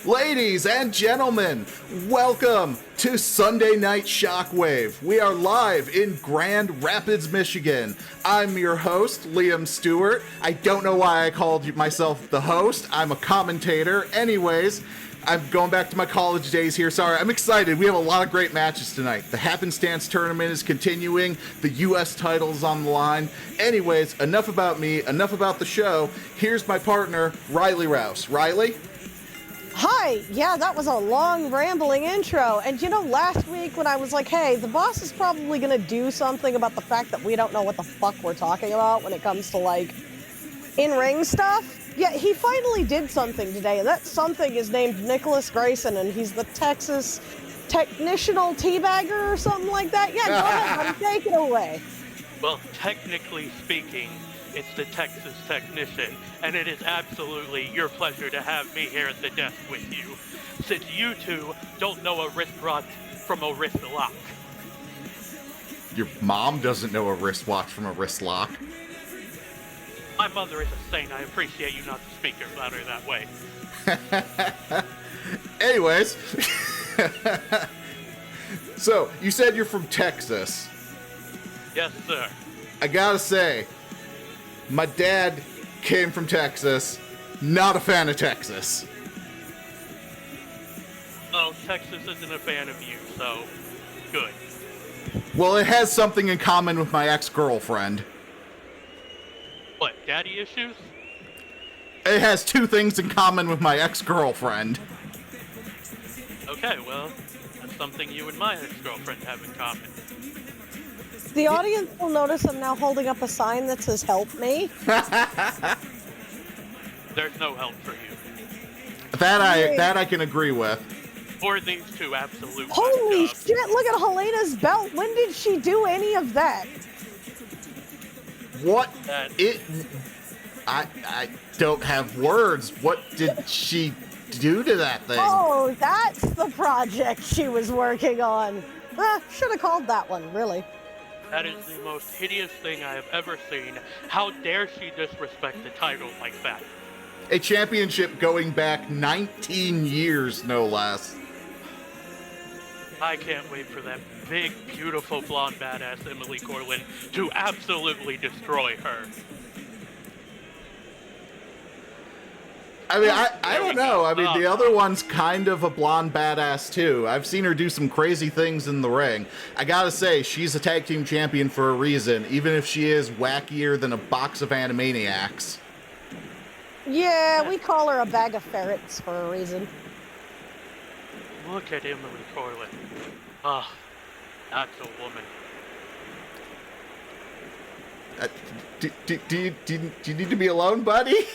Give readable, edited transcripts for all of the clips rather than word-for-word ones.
Ladies and gentlemen, welcome to Sunday Night Shockwave. We are live in Grand Rapids, Michigan. I'm your host, Liam Stewart. I don't know why I called myself the host. I'm a commentator. Anyways, I'm going back to my college days here. Sorry, I'm excited. We have a lot of great matches tonight. The Happenstance tournament is continuing. The U.S. title's on the line. Anyways, enough about me, enough about the show. Here's my partner, Riley Rouse. Riley? Hi! Yeah, that was a long, rambling intro. And you know, last week when I was like, hey, the boss is probably gonna do something about the fact that we don't know what the fuck we're talking about when it comes to, like, in-ring stuff. Yeah, he finally did something today, and that something is named Nicholas Grayson, and he's the Texas Technitional Teabagger or something like that. Yeah, go ahead, buddy, take it away. Well, technically speaking, it's the Texas Technician, and it is absolutely your pleasure to have me here at the desk with you, since you two don't know a wristwatch from a wrist lock. Your mom doesn't know a wristwatch from a wrist lock. My mother is a saint. I appreciate you not to speak about her that way. Anyways, so you said you're from Texas. Yes, sir. I gotta say, my dad came from Texas, not a fan of Texas. Oh, Texas isn't a fan of you, so good. Well, it has something in common with my ex-girlfriend. What, daddy issues? It has two things in common with my ex-girlfriend. Okay, well, that's something you and my ex-girlfriend have in common. The audience will notice I'm now holding up a sign that says, help me. There's no help for you. That I can agree with. Or these two absolute Holy fuck-ups. shit, look at Helena's belt. When did she do any of that? What? That- I don't have words. What did she do to that thing? Oh, that's the project she was working on. Should have called that one, really. That is the most hideous thing I have ever seen. How dare she disrespect the title like that? A championship going back 19 years, no less. I can't wait for that big, beautiful, blonde badass Emily Corlen to absolutely destroy her. I mean, I don't know. I mean, the other one's kind of a blonde badass, too. I've seen her do some crazy things in the ring. I gotta say, she's a tag team champion for a reason, even if she is wackier than a box of Animaniacs. Yeah, we call her a bag of ferrets for a reason. Look at Emily Corlen. Ah, that's a woman. Do you need to be alone, buddy?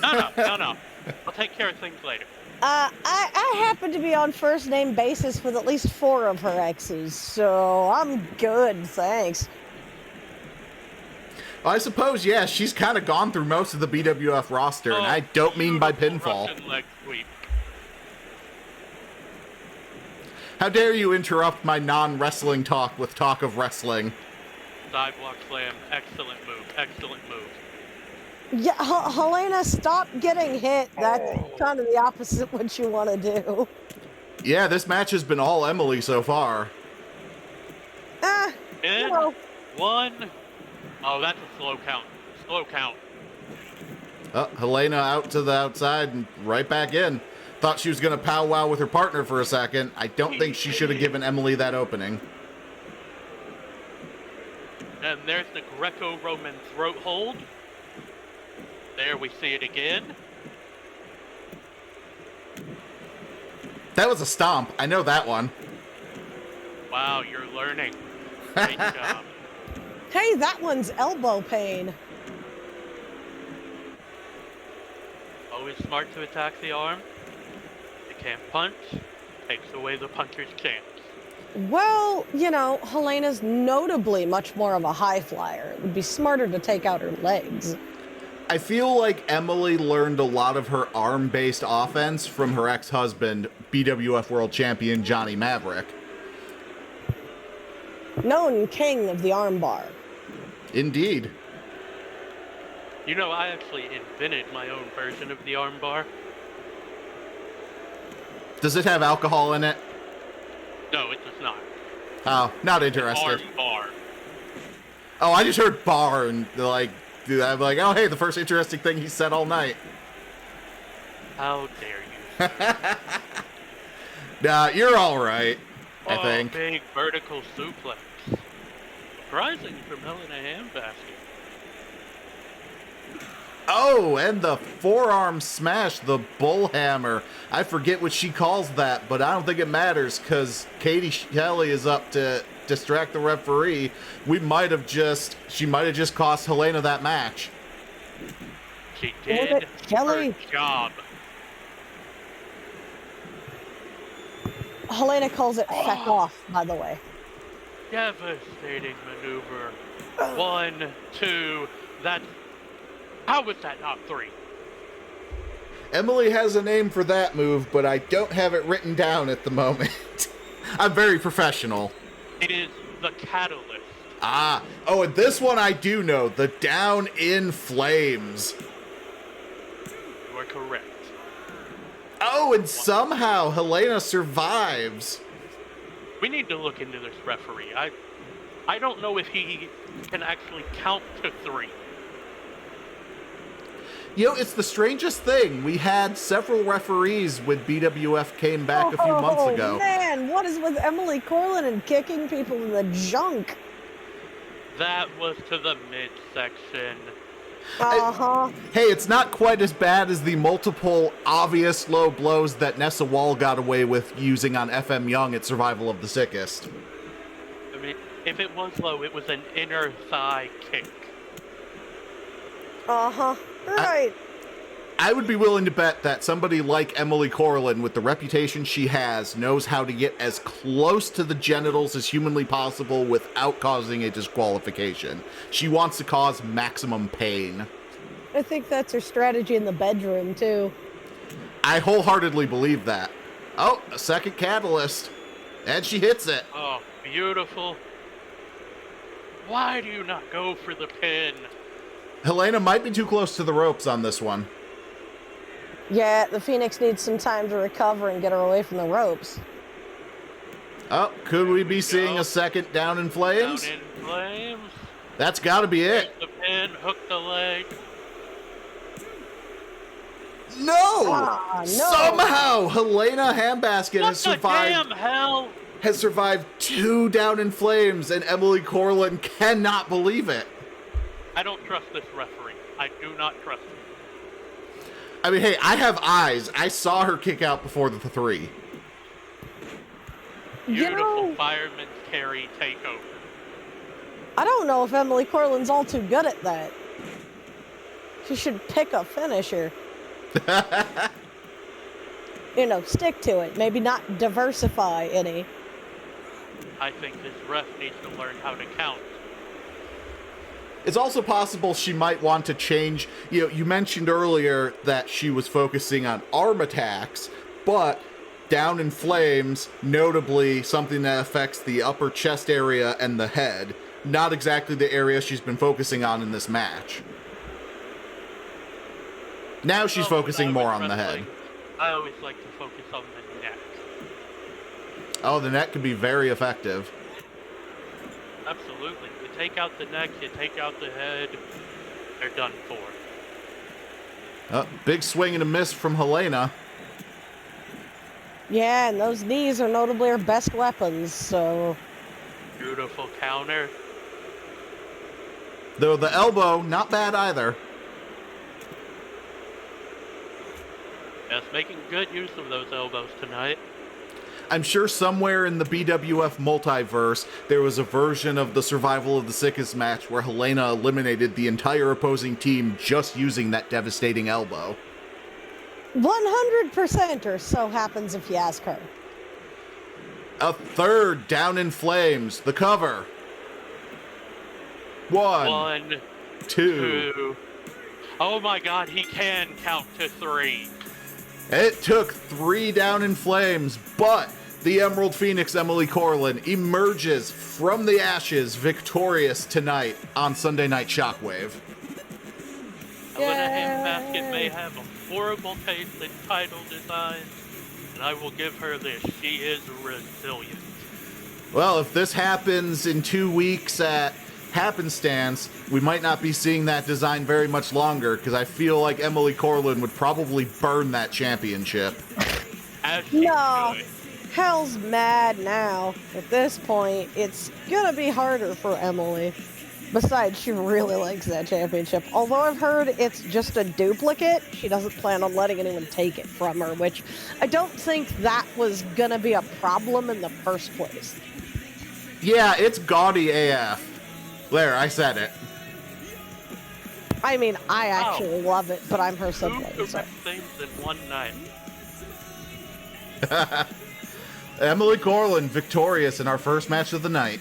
No. I'll take care of things later. I happen to be on first name basis with at least 4 of her exes, so I'm good, thanks. I suppose, yeah, she's kind of gone through most of the BWF roster, and I don't mean by pinfall. Russian leg sweep. How dare you interrupt my non-wrestling talk with talk of wrestling? Sidewalk slam. Excellent move. Excellent move. Yeah, Helena, stop getting hit. That's kind of the opposite what you want to do. Yeah, this match has been all Emily so far. In know. 1. Oh, that's a slow count. Slow count. Helena out to the outside and right back in. Thought she was going to powwow with her partner for a second. I don't think she should have given Emily that opening. And there's the Greco-Roman throat hold. There we see it again. That was a stomp. I know that one. Wow, you're learning. Great job. Hey, that one's elbow pain. Always smart to attack the arm. They can't punch. Takes away the puncher's chance. Well, you know, Helena's notably much more of a high flyer. It would be smarter to take out her legs. I feel like Emily learned a lot of her arm-based offense from her ex-husband, BWF World Champion Johnny Maverick. Known king of the armbar. Indeed. You know, I actually invented my own version of the armbar. Does it have alcohol in it? No, it does not. Oh, not interested. Bar. Oh, I just heard bar and like, I'm like, oh hey, the first interesting thing he said all night. How dare you? Nah, you're all right. I think. Big vertical suplex. Surprising from Helena Handbasket. Oh, and the forearm smash, the bull hammer. I forget what she calls that, but I don't think it matters because Katie Shelley is up to distract the referee. She might have just cost Helena that match. She did her job. Helena calls it feck off, by the way. Devastating maneuver. 1, 2, that's... How was that not 3? Emily has a name for that move, but I don't have it written down at the moment. I'm very professional. It is the catalyst. Ah, oh, and this one I do know, the down in flames. You are correct. Oh, and somehow Helena survives. We need to look into this referee. I don't know if he can actually count to 3. You know, it's the strangest thing. We had several referees when BWF came back a few months ago. Oh, man, what is with Emily Corlen and kicking people in the junk? That was to the midsection. Uh-huh. Hey, it's not quite as bad as the multiple obvious low blows that Nessa Wall got away with using on FM Young at Survival of the Sickest. I mean, if it was low, it was an inner thigh kick. Uh-huh. Right. I would be willing to bet that somebody like Emily Corlen, with the reputation she has, knows how to get as close to the genitals as humanly possible without causing a disqualification. She wants to cause maximum pain. I think that's her strategy in the bedroom, too. I wholeheartedly believe that. Oh, a second catalyst. And she hits it. Oh, beautiful. Why do you not go for the pin? Helena might be too close to the ropes on this one. Yeah, the Phoenix needs some time to recover and get her away from the ropes. Oh, could we be seeing a second down in flames? Down in flames. That's got to be it. Hit the pin, hook the leg. No! Ah, no! Somehow, Helena Handbasket What the damn hell? has survived 2 down in flames, and Emily Corlen cannot believe it. I don't trust this referee. I do not trust him. I mean, hey, I have eyes. I saw her kick out before the 3. Beautiful fireman's carry takeover. I don't know if Emily Corlen's all too good at that. She should pick a finisher. Stick to it. Maybe not diversify any. I think this ref needs to learn how to count. It's also possible she might want to change. You mentioned earlier that she was focusing on arm attacks, but down in flames, notably something that affects the upper chest area and the head. Not exactly the area she's been focusing on in this match. Now she's focusing more on the head. I always like to focus on the neck. Oh, the neck can be very effective. Absolutely. You take out the neck, you take out the head, they're done for. Big swing and a miss from Helena. Yeah, and those knees are notably her best weapons, so... Beautiful counter. Though the elbow, not bad either. Yes, making good use of those elbows tonight. I'm sure somewhere in the BWF multiverse, there was a version of the Survival of the Sickest match where Helena eliminated the entire opposing team just using that devastating elbow. 100% or so happens if you ask her. A third down in flames. The cover. 1, 2. Oh my god, he can count to 3. It took 3 down in flames, but the Emerald Phoenix Emily Corlen emerges from the ashes victorious tonight on Sunday Night Shockwave. Helena Handbasket may have a horrible taste in title design, and I will give her this. She is resilient. Well, if this happens in 2 weeks at Happenstance, we might not be seeing that design very much longer, because I feel like Emily Corlen would probably burn that championship. As she No. should. Hell's mad now. At this point, it's gonna be harder for Emily. Besides, she really likes that championship. Although I've heard it's just a duplicate, she doesn't plan on letting anyone take it from her, which I don't think that was gonna be a problem in the first place. Yeah, it's gaudy AF. There, I said it. I mean, I actually love it, but I'm her Two sibling, so. correct things in one night. Emily Corlen victorious in our first match of the night.